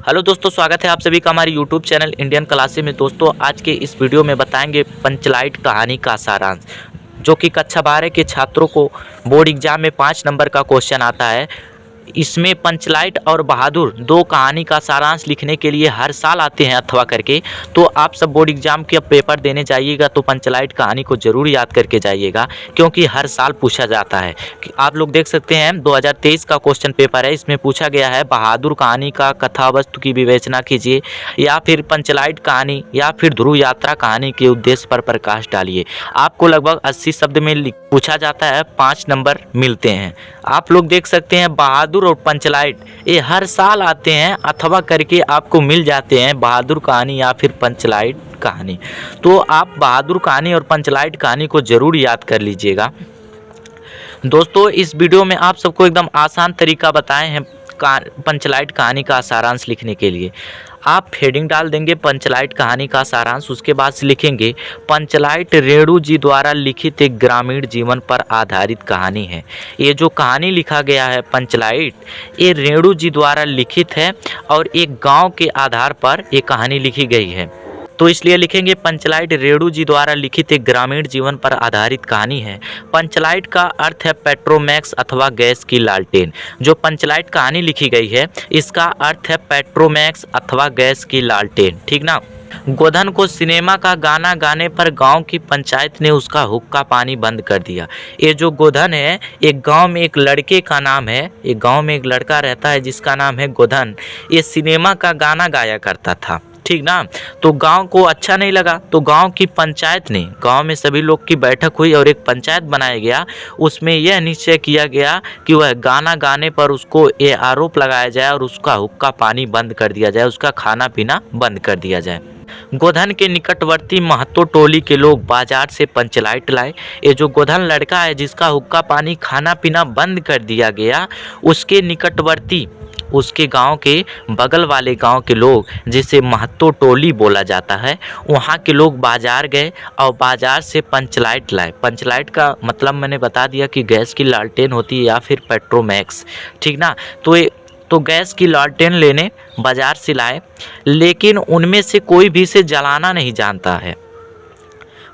Hello दोस्तों, स्वागत है आप सभी का हमारे यूट्यूब चैनल इंडियन क्लासेस में। दोस्तों, आज के इस वीडियो में बताएंगे पंचलाइट कहानी का सारांश, जो कि कक्षा 12 के छात्रों को बोर्ड एग्जाम में 5 नंबर का क्वेश्चन आता है। इसमें पंचलाइट और बहादुर दो कहानी का सारांश लिखने के लिए हर साल आते हैं अथवा करके। तो आप सब बोर्ड एग्जाम के पेपर देने जाइएगा तो पंचलाइट कहानी को जरूर याद करके जाइएगा, क्योंकि हर साल पूछा जाता है। आप लोग देख सकते हैं 2023 का क्वेश्चन पेपर है, इसमें पूछा गया है बहादुर कहानी का कथा वस्तु की विवेचना कीजिए, या फिर पंचलाइट कहानी या फिर ध्रुव यात्रा कहानी के उद्देश्य पर प्रकाश डालिए। आपको लगभग 80 शब्द में पूछा जाता है, 5 नंबर मिलते हैं। आप लोग देख सकते हैं बहादुर और पंचलाइट ये हर साल आते हैं अथवा करके आपको मिल जाते हैं, बहादुर कहानी या फिर पंचलाइट कहानी। तो आप बहादुर कहानी और पंचलाइट कहानी को जरूर याद कर लीजिएगा। दोस्तों, इस वीडियो में आप सबको एकदम आसान तरीका बताए हैं पंचलाइट कहानी का सारांश लिखने के लिए। आप हेडिंग डाल देंगे पंचलाइट कहानी का सारांश, उसके बाद से लिखेंगे पंचलाइट रेणु जी द्वारा लिखित एक ग्रामीण जीवन पर आधारित कहानी है। ये जो कहानी लिखा गया है पंचलाइट, ये रेणु जी द्वारा लिखित है और एक गांव के आधार पर ये कहानी लिखी गई है। तो इसलिए लिखेंगे पंचलाइट रेणु जी द्वारा लिखित एक ग्रामीण जीवन पर आधारित कहानी है। पंचलाइट का अर्थ है पेट्रोमैक्स अथवा गैस की लालटेन। जो पंचलाइट कहानी लिखी गई है इसका अर्थ है पेट्रोमैक्स अथवा गैस की लालटेन, ठीक ना। गोधन को सिनेमा का गाना गाने पर गांव की पंचायत ने उसका हुक्का पानी बंद कर दिया। ये जो गोधन है, एक गांव में एक लड़के का नाम है, एक गांव में एक लड़का रहता है जिसका नाम है गोधन। ये सिनेमा का गाना गाया करता था, ठीक ना। तो गांव को अच्छा नहीं लगा, तो गांव की पंचायत ने, गांव में सभी लोग की बैठक हुई और एक पंचायत बनाया गया। उसमें यह निश्चय किया गया कि वह गाना गाने पर उसको ये आरोप लगाया जाए और उसका हुक्का पानी बंद कर दिया जाए, उसका खाना पीना बंद कर दिया जाए। गोधन के निकटवर्ती महतो टोली के लोग बाजार से पंचलाइट लाए। ये जो गोधन लड़का है जिसका हुक्का पानी खाना पीना बंद कर दिया गया, उसके निकटवर्ती, उसके गांव के बगल वाले गांव के लोग, जिसे महतो टोली बोला जाता है, वहां के लोग बाजार गए और बाजार से पंचलाइट लाए। पंचलाइट का मतलब मैंने बता दिया कि गैस की लालटेन होती है या फिर पेट्रोमैक्स, ठीक ना। तो गैस की लालटेन लेने बाजार से लाए, लेकिन उनमें से कोई भी इसे जलाना नहीं जानता है।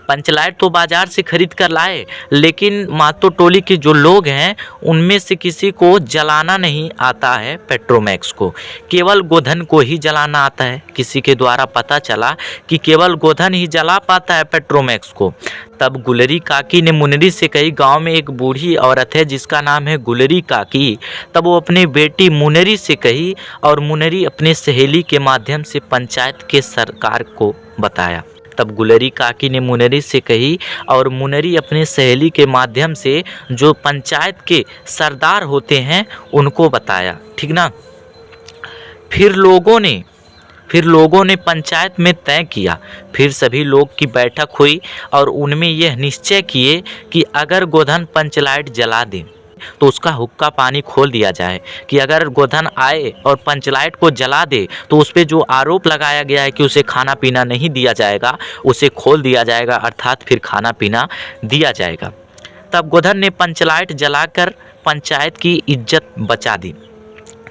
पंचलाइट तो बाजार से खरीद कर लाए, लेकिन महतो टोली के जो लोग हैं उनमें से किसी को जलाना नहीं आता है पेट्रोमैक्स को, केवल गोधन को ही जलाना आता है। किसी के द्वारा पता चला कि केवल गोधन ही जला पाता है पेट्रोमैक्स को। तब गुलरी काकी ने मुनरी से कही, गांव में एक बूढ़ी औरत है जिसका नाम है गुलरी काकी। तब वो अपनी बेटी मुनरी से कही और मुनरी अपने सहेली के माध्यम से पंचायत के सरकार को बताया। तब गुलरी काकी ने मुनरी से कही और मुनरी अपने सहेली के माध्यम से जो पंचायत के सरदार होते हैं उनको बताया, ठीक ना। फिर लोगों ने पंचायत में तय किया, फिर सभी लोग की बैठक हुई और उनमें यह निश्चय किए कि अगर गोधन पंचलाइट जला दे तो उसका हुक्का पानी खोल दिया जाए, कि अगर गोधन आए और पंचलाइट को जला दे तो उस पर जो आरोप लगाया गया है कि उसे खाना पीना नहीं दिया जाएगा, उसे खोल दिया जाएगा, अर्थात फिर खाना पीना दिया जाएगा। तब गोधन ने पंचलाइट जलाकर पंचायत की इज्जत बचा दी।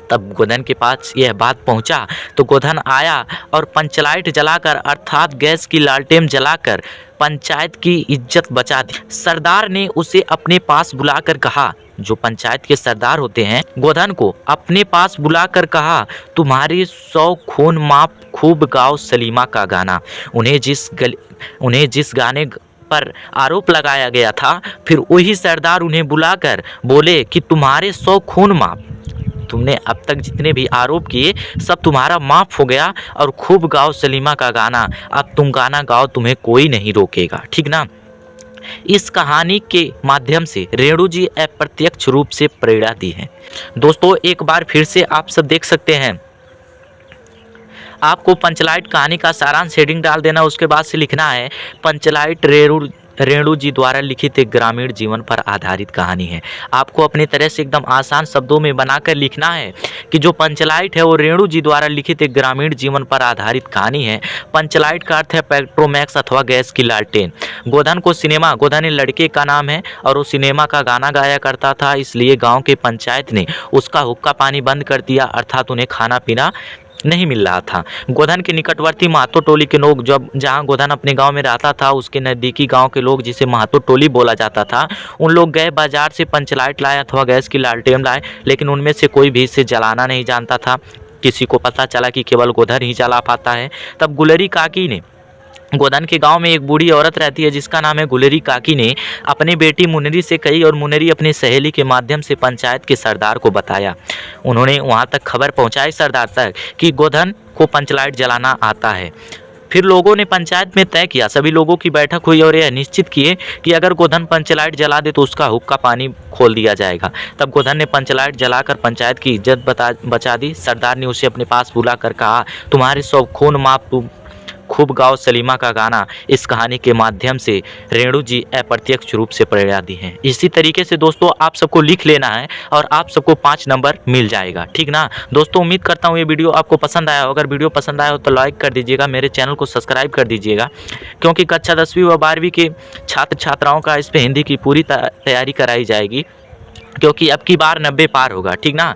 तब गोधन के पास यह बात पहुंचा तो गोधन आया और पंचलाइट जलाकर, अर्थात गैस की लालटेन जलाकर पंचायत की इज्जत बचा दी। सरदार ने उसे अपने पास बुलाकर कहा, जो पंचायत के सरदार होते हैं, गोधन को अपने पास बुलाकर कहा, तुम्हारे 100 खून माफ, खूब गाओ सलीमा का गाना। उन्हें जिस गाने पर आरोप लगाया गया था, फिर वही सरदार उन्हें बुलाकर बोले कि तुम्हारे 100 खून माफ, तुमने अब तक जितने भी आरोप किए सब तुम्हारा माफ हो गया, और खूब गाओ सलीमा का गाना, अब तुम गाना गाओ, तुम्हें कोई नहीं रोकेगा, ठीक ना। इस कहानी के माध्यम से रेणु जी अप्रत्यक्ष रूप से प्रेरणा दी है। दोस्तों, एक बार फिर से आप सब देख सकते हैं, आपको पंचलाइट कहानी का सारांश हेडिंग डाल देना, उसके बाद से लिखना है पंचलाइट रेणु जी द्वारा लिखित एक ग्रामीण जीवन पर आधारित कहानी है। आपको अपनी तरह से एकदम आसान शब्दों में बनाकर लिखना है कि जो पंचलाइट है वो रेणु जी द्वारा लिखित एक ग्रामीण जीवन पर आधारित कहानी है। पंचलाइट का अर्थ है पेट्रोमैक्स अथवा गैस की लालटेन। गोधन को सिनेमा, गोधन लड़के का नाम है और वो सिनेमा का गाना गाया करता था, इसलिए गाँव के पंचायत ने उसका हुक्का पानी बंद कर दिया, अर्थात उन्हें खाना पीना नहीं मिल रहा था। गोधन के निकटवर्ती महातो टोली के लोग, जब जहाँ गोधन अपने गांव में रहता था उसके नज़दीकी गांव के लोग, जिसे महातो टोली बोला जाता था, उन लोग गए बाजार से पंचलाइट लाए अथवा गैस की लालटेन लाए, लेकिन उनमें से कोई भी इसे जलाना नहीं जानता था। किसी को पता चला कि केवल गोधन ही जला पाता है। तब गुलेरी काकी ने, गोधन के गांव में एक बूढ़ी औरत रहती है जिसका नाम है गुलेरी काकी, ने अपनी बेटी मुनरी से कही और मुनरी अपनी सहेली के माध्यम से पंचायत के सरदार को बताया। उन्होंने वहां तक खबर पहुंचाई सरदार तक कि गोधन को पंचलाइट जलाना आता है। फिर लोगों ने पंचायत में तय किया, सभी लोगों की बैठक हुई और यह निश्चित किए कि अगर गोधन पंचलाइट जला दे तो उसका हुक्का पानी खोल दिया जाएगा। तब गोधन ने पंचलाइट जलाकर पंचायत की इज्जत बचा दी। सरदार ने उसे अपने पास बुलाकर कहा, तुम्हारे सब खून माफ तुम खूब गाओ सलीमा का गाना। इस कहानी के माध्यम से रेणु जी अप्रत्यक्ष रूप से प्रेरणा दी है। इसी तरीके से दोस्तों आप सबको लिख लेना है और आप सबको 5 नंबर मिल जाएगा, ठीक ना दोस्तों। उम्मीद करता हूँ ये वीडियो आपको पसंद आया हो। अगर वीडियो पसंद आया हो तो लाइक कर दीजिएगा, मेरे चैनल को सब्सक्राइब कर दीजिएगा, क्योंकि कक्षा 10वीं व 12वीं के छात्र छात्राओं का इस पर हिंदी की पूरी तैयारी कराई जाएगी, क्योंकि अब की बार 90 पार होगा, ठीक ना।